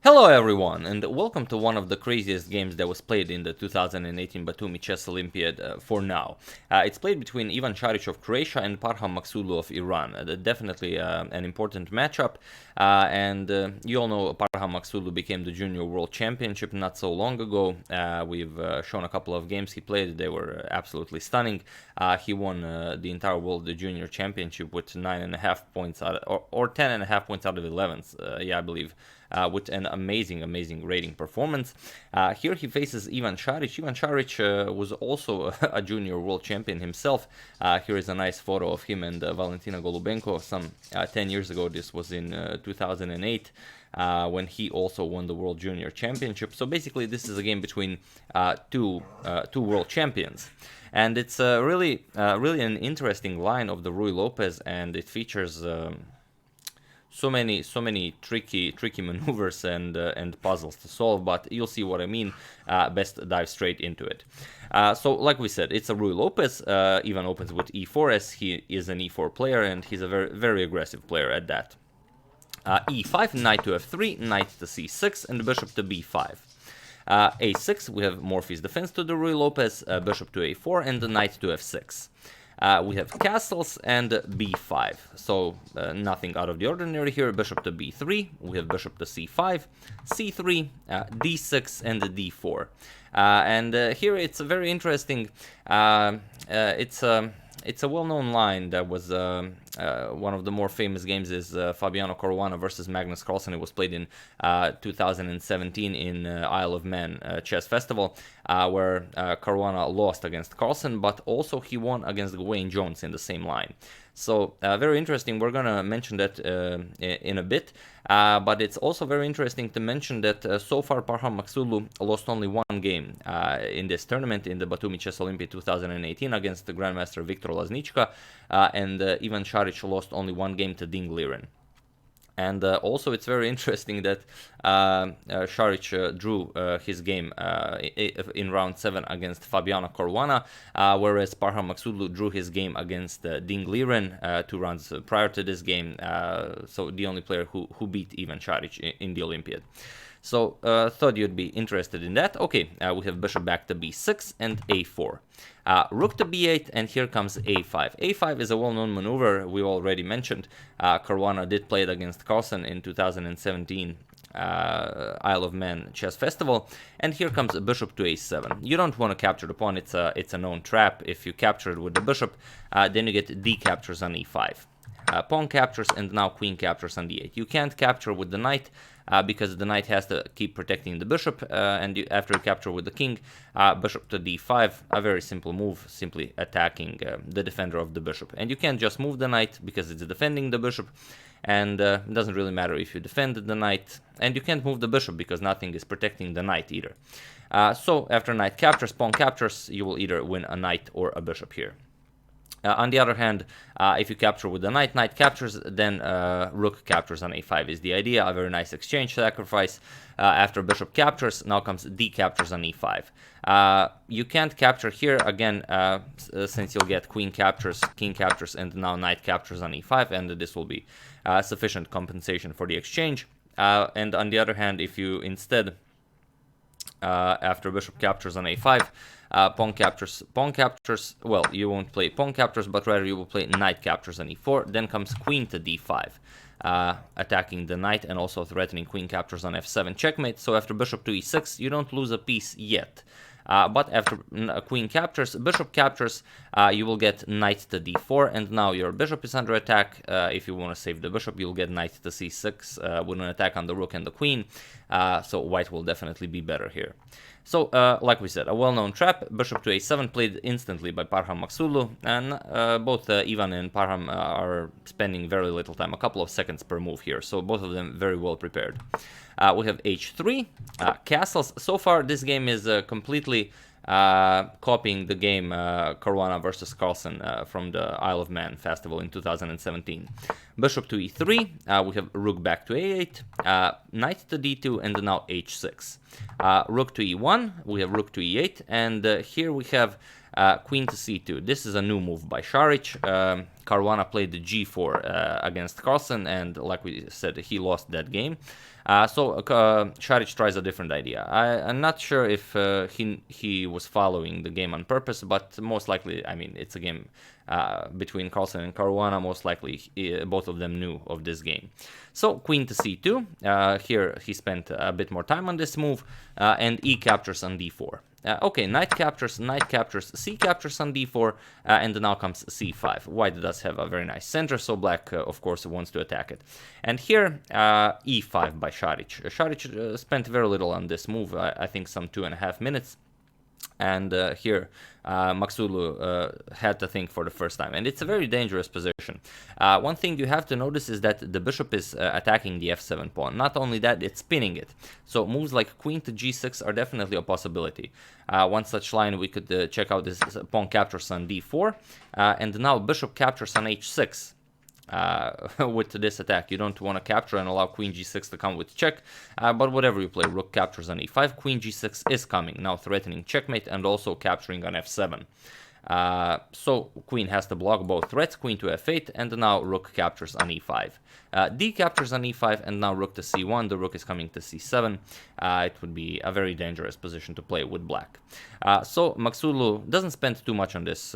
Hello everyone, and welcome to one of the craziest games that was played in the 2018 Batumi Chess Olympiad for now. It's played between Ivan Šarić of Croatia and Parham Maghsoodloo of Iran. Definitely an important matchup, and you all know Parham Maghsoodloo became the Junior World Championship not so long ago. We've shown a couple of games he played, they were absolutely stunning. He won the entire World Junior Championship with 9.5 points out of, or 10.5 points out of 11, I believe. With an amazing rating performance. Here he faces Ivan Šarić. Ivan Šarić was also a junior world champion himself. Here is a nice photo of him and Valentina Golubenko some 10 years ago. This was in 2008. When he also won the World Junior Championship. So basically this is a game between two world champions. And it's really an interesting line of the Ruy Lopez, and it features so many tricky maneuvers and puzzles to solve, but you'll see what I mean. Best dive straight into it. So like we said, it's a Ruy Lopez. Ivan opens with e4 as he is an e4 player, and he's a very aggressive player at that. E5, knight to f3, knight to c6, and bishop to b5. A6, we have Morphy's defense to the Ruy Lopez, bishop to a4, and the knight to f6. We have castles and b5, so nothing out of the ordinary here. Bishop to b3, we have bishop to c5, c3, d6, and d4. And here it's very interesting. It's a well-known line that was one of the more famous games is Fabiano Caruana versus Magnus Carlsen. It was played in 2017 in Isle of Man Chess Festival, where Caruana lost against Carlsen, but also he won against Wayne Jones in the same line. So very interesting. We're gonna mention that in a bit, but it's also very interesting to mention that so far Parham Maghsoodloo lost only one game in this tournament in the Batumi Chess Olympiad 2018 against the Grandmaster Viktor Laznička, and Ivan Šarić lost only one game to Ding Liren. And also it's very interesting that Šarić drew his game in round 7 against Fabiano Caruana, whereas Parham Maghsoodloo drew his game against Ding Liren 2 rounds prior to this game, so the only player who beat Ivan Šarić in the Olympiad. So thought you'd be interested in that. Okay, we have bishop back to b6 and a4. Rook to b8, and here comes a5. a5 is a well-known maneuver we already mentioned. Caruana did play it against Carlsen in 2017 Isle of Man Chess Festival, and here comes a bishop to a7. You don't want to capture the pawn, it's a known trap. If you capture it with the bishop, then you get d captures on e5. Pawn captures, and now queen captures on d8. You can't capture with the knight because the knight has to keep protecting the bishop, and after you capture with the king, bishop to d5, a very simple move, simply attacking the defender of the bishop. And you can't just move the knight because it's defending the bishop, and it doesn't really matter if you defend the knight, and you can't move the bishop because nothing is protecting the knight either. So after knight captures, pawn captures, you will either win a knight or a bishop here. On the other hand, if you capture with the knight, knight captures, then rook captures on a5 is the idea. A very nice exchange sacrifice. After bishop captures, now comes d captures on e5. You can't capture here again, since you'll get queen captures, king captures, and now knight captures on e5, and this will be sufficient compensation for the exchange. And on the other hand, if you instead, after bishop captures on a5, pawn captures, well, you won't play pawn captures, but rather you will play knight captures on e4, then comes queen to d5, attacking the knight and also threatening queen captures on f7 checkmate. So after bishop to e6, you don't lose a piece yet. But after queen captures, bishop captures, you will get knight to d4, and now your bishop is under attack. If you want to save the bishop, you'll get knight to c6 with an attack on the rook and the queen, so white will definitely be better here. So, like we said, a well-known trap, bishop to a7 played instantly by Parham Maghsoodloo, and both Ivan and Parham are spending very little time, a couple of seconds per move here, so both of them very well prepared. We have h3, castles. So far, this game is completely copying the game Caruana versus Carlsen from the Isle of Man Festival in 2017. Bishop to e3, we have rook back to a8, knight to d2, and now h6. Rook to e1, we have rook to e8, and here we have queen to c2. This is a new move by Šarić. Caruana played the g4 against Carlsen, and like we said, he lost that game. Šarić tries a different idea. I'm not sure if he was following the game on purpose, but most likely, I mean, it's a game between Carlsen and Caruana. Most likely, both of them knew of this game. So queen to c2. Here he spent a bit more time on this move, and e captures on d4. Okay, knight captures, c captures on d4, and now comes c5. White does have a very nice center, so black, of course, wants to attack it. And here, e5 by Šarić. Šarić spent very little on this move, I think some 2.5 minutes. And here, Maghsoodloo had to think for the first time. And it's a very dangerous position. One thing you have to notice is that the bishop is attacking the f7 pawn. Not only that, it's spinning it. So moves like queen to g6 are definitely a possibility. One such line we could check out is pawn captures on d4. And now bishop captures on h6. With this attack, you don't want to capture and allow queen g6 to come with check, but whatever you play, rook captures on e5, queen g6 is coming, now threatening checkmate and also capturing on f7. So queen has to block both threats, queen to f8, and now rook captures on e5. D captures on e5, and now rook to c1, the rook is coming to c7. It would be a very dangerous position to play with black. So Maghsoodloo doesn't spend too much on this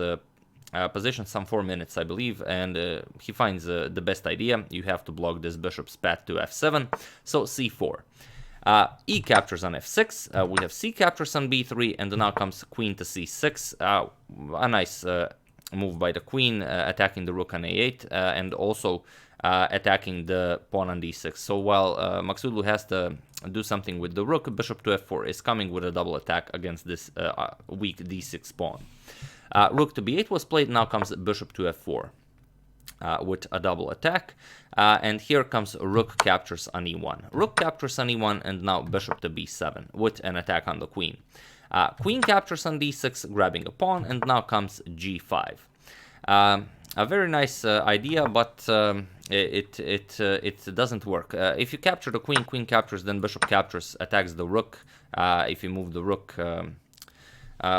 position, some 4 minutes, I believe, and he finds the best idea. You have to block this bishop's path to f7, so c4. E captures on f6, we have c captures on b3, and now comes queen to c6. A nice move by the queen, attacking the rook on a8, and also attacking the pawn on d6. So while Maghsoodloo has to do something with the rook, bishop to f4 is coming with a double attack against this weak d6 pawn. Rook to b8 was played, now comes bishop to f4 with a double attack, and here comes rook captures on e1. Rook captures on e1, and now bishop to b7 with an attack on the queen. Queen captures on d6, grabbing a pawn, and now comes g5. A very nice idea, but it doesn't work. If you capture the queen, queen captures, then bishop captures, attacks the rook. If you move the rook,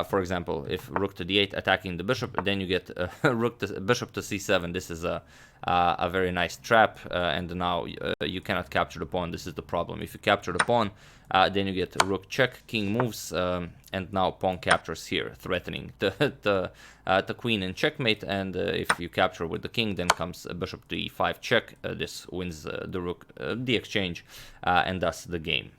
for example, if rook to d8 attacking the bishop, then you get bishop to c7. This is a very nice trap, and now you cannot capture the pawn. This is the problem. If you capture the pawn, then you get rook check, king moves, and now pawn captures here, threatening the queen in checkmate. And if you capture with the king, then comes bishop to e5 check. This wins the rook, the exchange, and thus the game.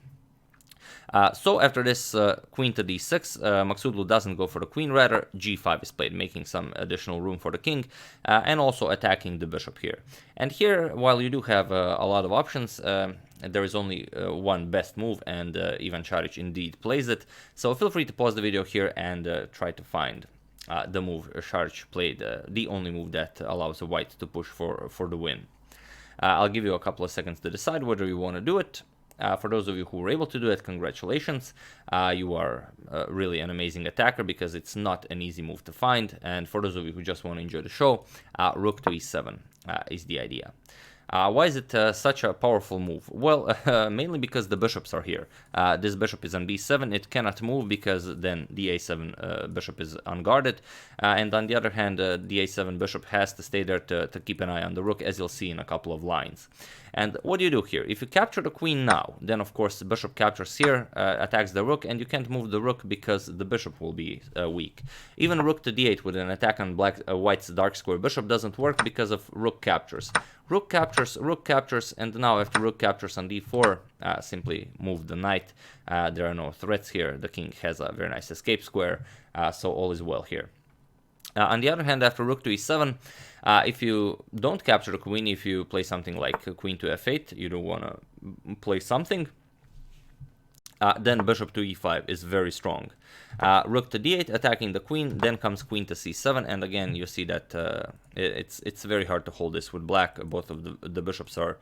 So after this queen to d6, Maghsoodloo doesn't go for the queen, rather g5 is played, making some additional room for the king, and also attacking the bishop here. And here, while you do have a lot of options, there is only one best move, and even Šarić indeed plays it. So feel free to pause the video here and try to find the move Šarić played, the only move that allows a white to push for the win. I'll give you a couple of seconds to decide whether you want to do it. For those of you who were able to do it, congratulations. You are really an amazing attacker, because it's not an easy move to find. And for those of you who just want to enjoy the show, rook to e7 is the idea. Why is it such a powerful move? Well, mainly because the bishops are here. This bishop is on b7, it cannot move because then the a7 bishop is unguarded. And on the other hand, the a7 bishop has to stay there to keep an eye on the rook, as you'll see in a couple of lines. And what do you do here? If you capture the queen now, then of course the bishop captures here, attacks the rook, and you can't move the rook because the bishop will be weak. Even rook to d8 with an attack on white's dark square bishop doesn't work because of rook captures. Rook captures, and now after rook captures on d4, simply move the knight. There are no threats here. The king has a very nice escape square, so all is well here. On the other hand, after rook to e7, if you don't capture the queen, if you play something like queen to f8, you don't want to play something, then bishop to e5 is very strong. Rook to d8 attacking the queen, then comes queen to c7, and again you see that it's very hard to hold this with black. Both of the bishops are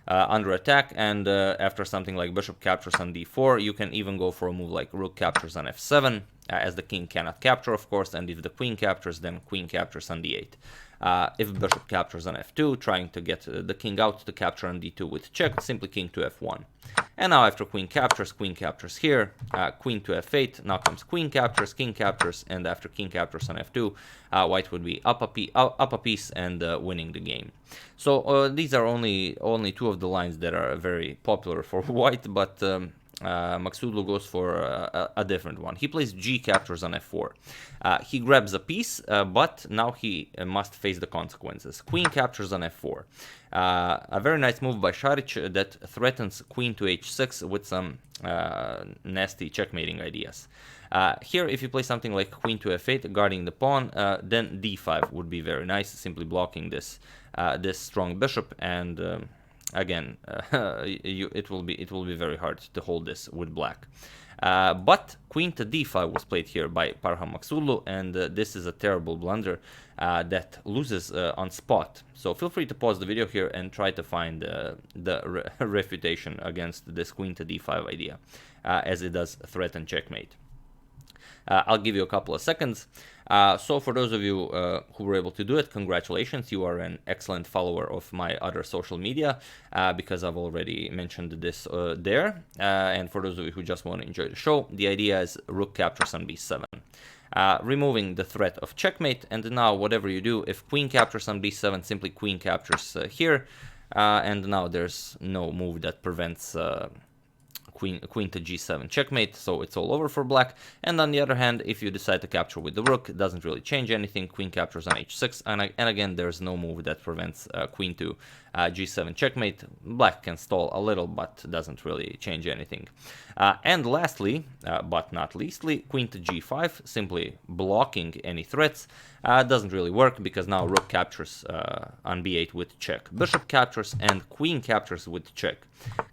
under attack, and after something like bishop captures on d4, you can even go for a move like rook captures on f7, as the king cannot capture, of course, and if the queen captures, then queen captures on d8. If bishop captures on f2, trying to get the king out to capture on d2 with check, simply king to f1. And now after queen captures here, queen to f8, now comes queen captures, king captures, and after king captures on f2, white would be up a piece and winning the game. So these are only two of the lines that are very popular for white, but Maghsoodloo goes for a different one. He plays g captures on f4. He grabs a piece, but now he must face the consequences. Queen captures on f4. A very nice move by Šarić that threatens queen to h6 with some nasty checkmating ideas. Here, if you play something like queen to f8, guarding the pawn, then d5 would be very nice, simply blocking this strong bishop, and again, it will be very hard to hold this with black. But queen to d5 was played here by Parham Maghsoodloo, and this is a terrible blunder that loses on spot. So feel free to pause the video here and try to find the refutation against this queen to d5 idea, as it does threaten checkmate. I'll give you a couple of seconds. So for those of you who were able to do it, congratulations, you are an excellent follower of my other social media, because I've already mentioned this there. And for those of you who just want to enjoy the show, the idea is rook captures on b7. Removing the threat of checkmate, and now whatever you do, if queen captures on b7, simply queen captures here, and now there's no move that prevents queen to g7 checkmate, so it's all over for black. And on the other hand, if you decide to capture with the rook, it doesn't really change anything. Queen captures on h6, and again, there's no move that prevents queen to g7 checkmate. Black can stall a little, but doesn't really change anything. And lastly, but not leastly, queen to g5, simply blocking any threats. Doesn't really work because now rook captures on b8 with check. Bishop captures and queen captures with check.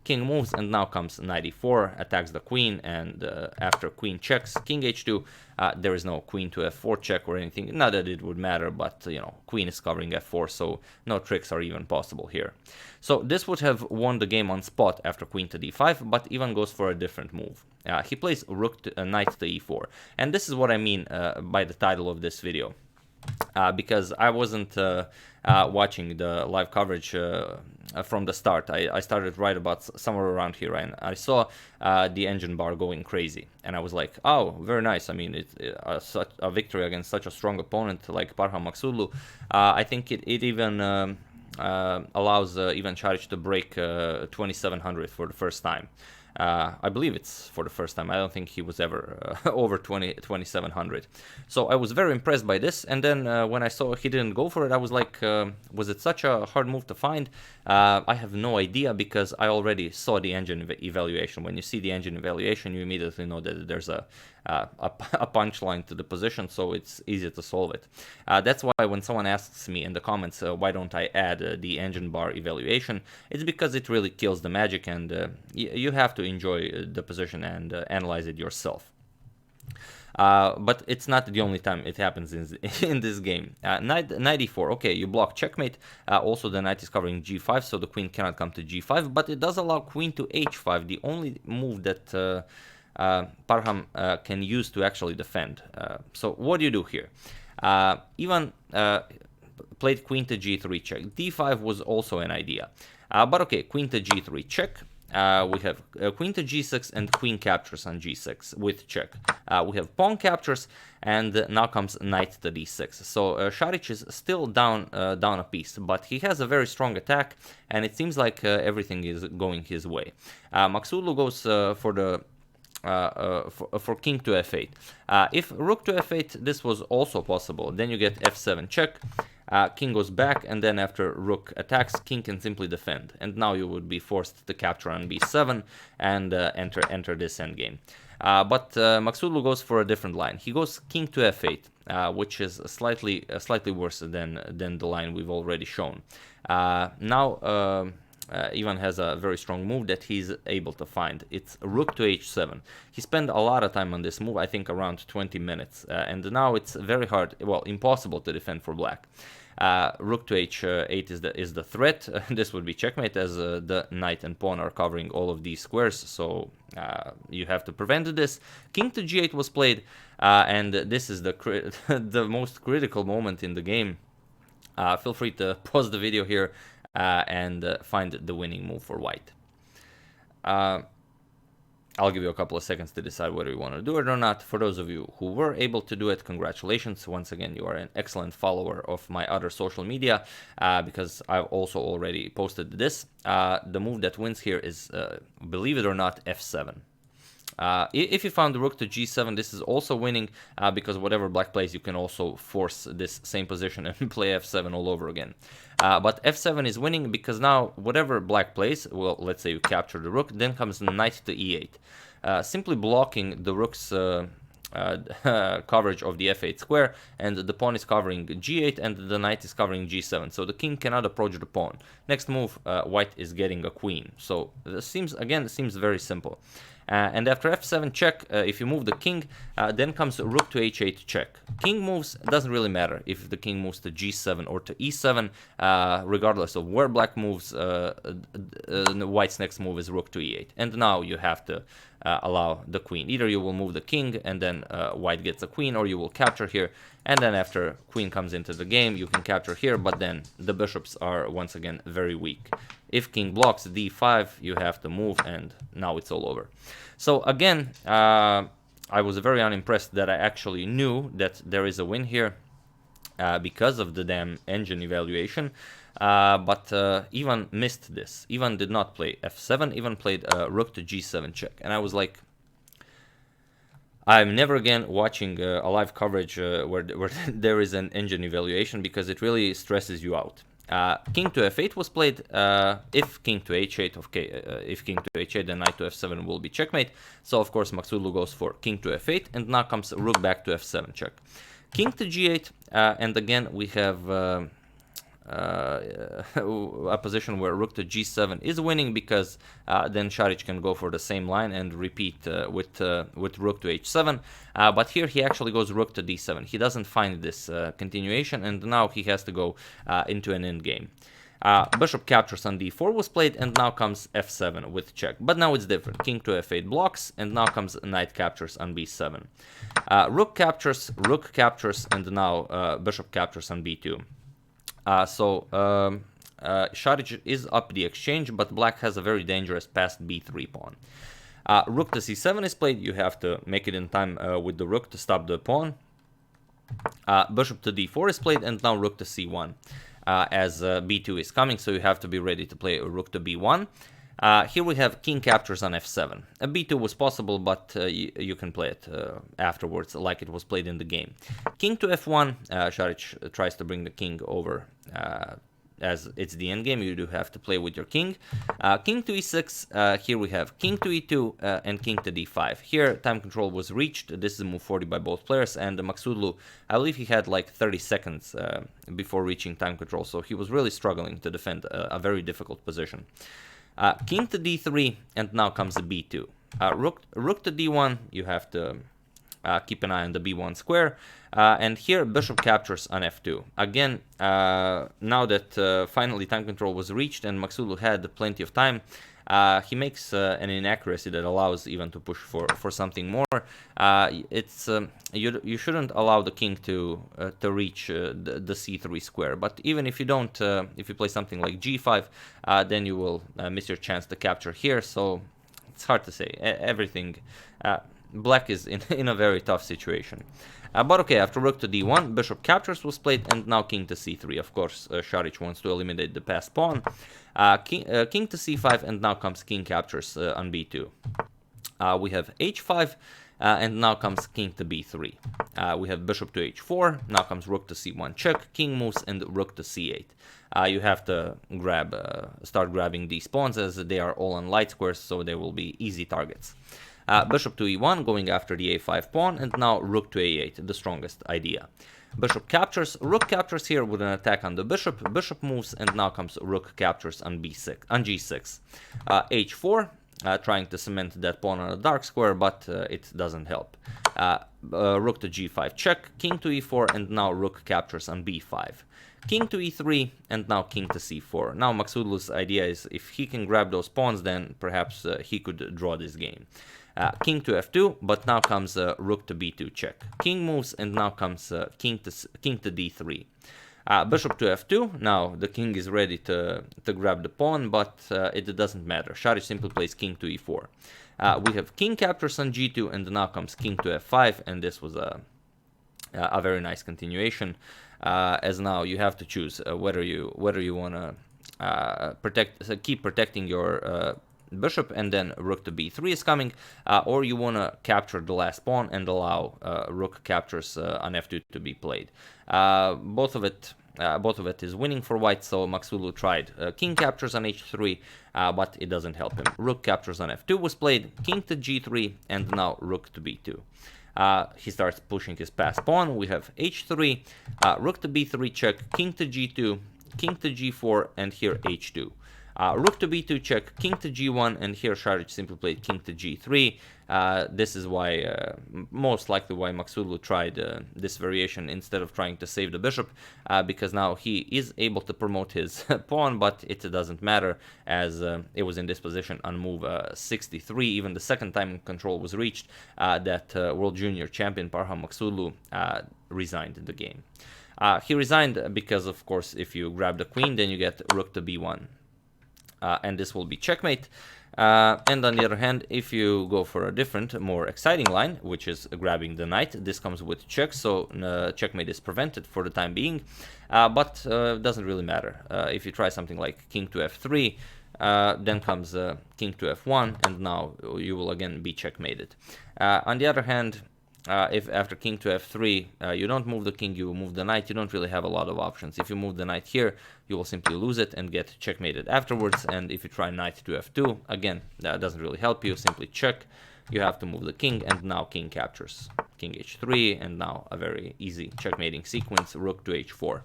King moves, and now comes knight e4, attacks the queen, and after queen checks, king h2, there is no queen to f4 check or anything. Not that it would matter, but you know, queen is covering f4, so no tricks are even possible here. So this would have won the game on spot after queen to d5, but Ivan goes for a different move. He plays rook to, knight to e4, and this is what I mean by the title of this video. Because I wasn't watching the live coverage from the start. I started right about somewhere around here, and I saw the engine bar going crazy, and I was like, oh, very nice. I mean, such a victory against such a strong opponent like Parham Maghsoodloo. I think it even allows Ivan Šarić to break 2700 for the first time. I believe it's for the first time. I don't think he was ever over 2700. So I was very impressed by this, and then when I saw he didn't go for it, I was like, was it such a hard move to find? I have no idea, because I already saw the engine evaluation. When you see the engine evaluation, you immediately know that there's a punchline to the position, so it's easy to solve it. That's why when someone asks me in the comments, why don't I add the engine bar evaluation, it's because it really kills the magic, and you have to enjoy the position and analyze it yourself. But it's not the only time it happens in this game. Knight e4, okay, you block checkmate. Also, the knight is covering g5, so the queen cannot come to g5, but it does allow queen to h5, the only move that Parham can use to actually defend. So what do you do here? Ivan played queen to g3 check. d5 was also an idea. But okay, queen to g3 check. We have queen to g6 and queen captures on g6 with check. We have pawn captures, and now comes knight to d6. So Šarić is still down a piece, but he has a very strong attack, and it seems like everything is going his way. Maghsoodloo goes for the for king to f8. If rook to f8, this was also possible. Then you get f7 check, king goes back, and then after rook attacks, king can simply defend. And now you would be forced to capture on b7 and enter this endgame. But Maghsoodloo goes for a different line. He goes king to f8, which is slightly worse than the line we've already shown. Now Ivan has a very strong move that he's able to find. It's rook to h7. He spent a lot of time on this move, I think around 20 minutes, and now it's very hard, well, impossible to defend for black. Rook to h8 is the threat. This would be checkmate, as the knight and pawn are covering all of these squares, so you have to prevent this. King to g8 was played, and this is the most critical moment in the game. Feel free to pause the video here and find the winning move for white. I'll give you a couple of seconds to decide whether you want to do it or not. For those of you who were able to do it, congratulations. Once again, you are an excellent follower of my other social media because I've also already posted this. The move that wins here is, believe it or not, f7. If you found the rook to g7, this is also winning because whatever black plays, you can also force this same position and play f7 all over again. But f7 is winning because now whatever black plays, well, let's say you capture the rook, then comes knight to e8. Simply blocking the rook's coverage of the f8 square, and the pawn is covering g8 and the knight is covering g7, so the king cannot approach the pawn. Next move, white is getting a queen. So this seems very simple. And after f7 check, if you move the king, then comes rook to h8 check. King moves, doesn't really matter if the king moves to g7 or to e7, regardless of where black moves, white's next move is rook to e8. And now you have to allow the queen. Either you will move the king and then white gets a queen, or you will capture here, and then after queen comes into the game, you can capture here, but then the bishops are once again very weak. If king blocks d5, you have to move, and now it's all over. So again, I was very unimpressed that I actually knew that there is a win here because of the damn engine evaluation. But Ivan missed this. Ivan did not play f7, Ivan played rook to g7 check. And I was like, I'm never again watching a live coverage where there is an engine evaluation, because it really stresses you out. King to f8 was played. If king to h8, if king to h8, then knight to f7 will be checkmate. So of course Maghsoodloo goes for king to f8, and now comes rook back to f7 check. King to g8, and again we have a position where rook to g7 is winning, because then Šarić can go for the same line and repeat with rook to h7. But here he actually goes rook to d7. He doesn't find this continuation, and now he has to go into an endgame. Bishop captures on d4 was played, and now comes f7 with check. But now it's different. King to f8 blocks, and now comes knight captures on b7. Rook captures, and now bishop captures on b2. Šarić is up the exchange, but black has a very dangerous passed b3 pawn. Rook to c7 is played. You have to make it in time with the rook to stop the pawn. Bishop to d4 is played, and now rook to c1 as b2 is coming, so you have to be ready to play rook to b1. Here we have king captures on f7. A b2 was possible, but you can play it afterwards like it was played in the game. King to f1, Šarić tries to bring the king over as it's the endgame. You do have to play with your king. King to e6, here we have king to e2 and king to d5. Here time control was reached. This is move 40 by both players, and Maghsoodloo, I believe he had like 30 seconds before reaching time control, so he was really struggling to defend a very difficult position. King to d3, and now comes a b2. Rook to d1, you have to keep an eye on the b1 square. And here bishop captures on f2. Again, now that finally time control was reached and Maghsoodloo had plenty of time, he makes an inaccuracy that allows Ivan to push for something more. You shouldn't allow the king to reach the c3 square. But even if you don't, if you play something like g5, then you will miss your chance to capture here. So it's hard to say. Everything, black is in a very tough situation. But okay, after rook to d1, bishop captures was played, and now king to c3. Of course, Šarić wants to eliminate the passed pawn. King to c5, and now comes king captures on b2. We have h5, and now comes king to b3. We have bishop to h4, now comes rook to c1 check, king moves, and rook to c8. You have to start grabbing these pawns, as they are all on light squares, so they will be easy targets. Bishop to e1, going after the a5 pawn, and now rook to a8, the strongest idea. Bishop captures, rook captures here with an attack on the bishop, bishop moves, and now comes rook captures on g6. h4, trying to cement that pawn on a dark square, but it doesn't help. Rook to g5 check, king to e4, and now rook captures on b5. King to e3, and now king to c4. Now Maghsoodloo's idea is, if he can grab those pawns, then perhaps he could draw this game. King to f2, but now comes rook to b2 check. King moves, and now comes king to d3. Bishop to f2. Now the king is ready to grab the pawn, but it doesn't matter. Šarić simply plays king to e4. We have king captures on g2, and now comes king to f5, and this was a very nice continuation. As now you have to choose whether you want to keep protecting your bishop, and then rook to b3 is coming, or you want to capture the last pawn and allow rook captures on f2 to be played. Both of it is winning for white, so Maghsoodloo tried king captures on h3, but it doesn't help him. Rook captures on f2 was played, king to g3, and now rook to b2. He starts pushing his passed pawn. We have h3, rook to b3 check, king to g2, king to g4, and here h2. Rook to b2 check, king to g1, and here Šarić simply played king to g3. This is why, most likely why Maghsoodloo tried this variation instead of trying to save the bishop, because now he is able to promote his pawn, but it doesn't matter, as it was in this position on move 63. Even the second time control was reached, that World Junior champion Parham Maghsoodloo resigned the game. He resigned because, of course, if you grab the queen, then you get rook to b1. And this will be checkmate. And on the other hand, if you go for a different, more exciting line, which is grabbing the knight, this comes with check, so checkmate is prevented for the time being, but it doesn't really matter. If you try something like king to f3, then comes king to f1, and now you will again be checkmated. On the other hand, if after king to f3 you don't move the king, you move the knight, you don't really have a lot of options. If you move the knight here, you will simply lose it and get checkmated afterwards. And if you try knight to f2, again, that doesn't really help you. Simply check. You have to move the king, and now king captures. King h3, and now a very easy checkmating sequence, rook to h4.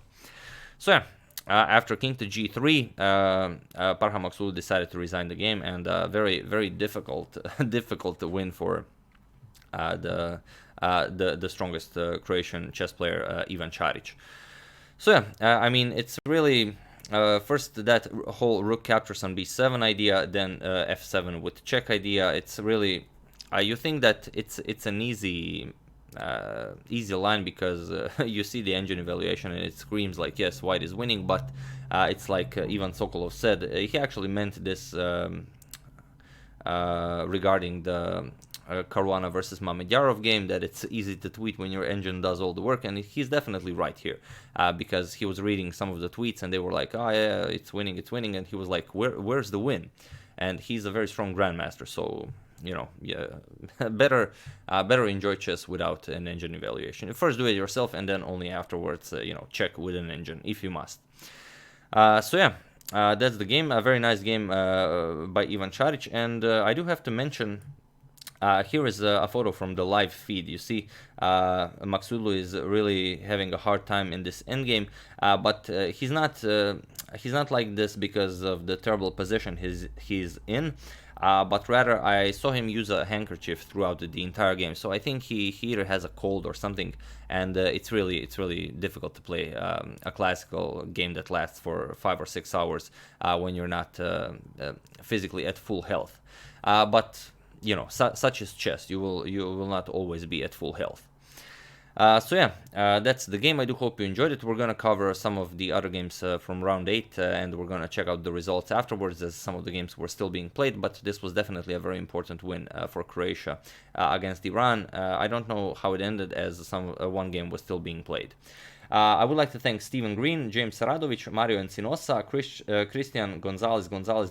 So yeah, after king to g3, Parham Maghsoodloo decided to resign the game, and very, very difficult to win for the strongest Croatian chess player, Ivan Šarić. So yeah, I mean, it's really first that whole rook captures on b7 idea, then f7 with check idea. It's really you think that it's an easy line because you see the engine evaluation and it screams like, yes, white is winning, but it's like Ivan Sokolov said, he actually meant this regarding the Caruana versus Mamedyarov game, that it's easy to tweet when your engine does all the work, and he's definitely right here, because he was reading some of the tweets and they were like, oh yeah, it's winning, and he was like, where's the win? And he's a very strong grandmaster, so you know, yeah, better enjoy chess without an engine evaluation. First do it yourself, and then only afterwards, you know, check with an engine if you must. So yeah, that's the game. A very nice game by Ivan Šarić, and I do have to mention. Here is a photo from the live feed. You see, Maghsoodloo is really having a hard time in this endgame, but he's not like this because of the terrible position he's in, but rather I saw him use a handkerchief throughout the entire game. So I think he either has a cold or something, and it's really difficult to play a classical game that lasts for 5 or 6 hours when you're not physically at full health. But you know, such is chess. You will not always be at full health. So yeah, that's the game. I do hope you enjoyed it. We're gonna cover some of the other games from round 8, and we're gonna check out the results afterwards, as some of the games were still being played. But this was definitely a very important win for Croatia against Iran. I don't know how it ended, as one game was still being played. I would like to thank Steven Green, James Saradovic, Mario Encinosa, Christian Gonzalez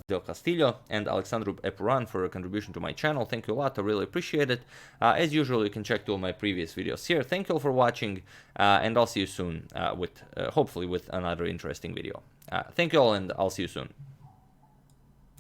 del Castillo, and Alexandru Epuran for a contribution to my channel. Thank you a lot, I really appreciate it. As usual, you can check all my previous videos here. Thank you all for watching, and I'll see you soon hopefully with another interesting video. Thank you all, and I'll see you soon.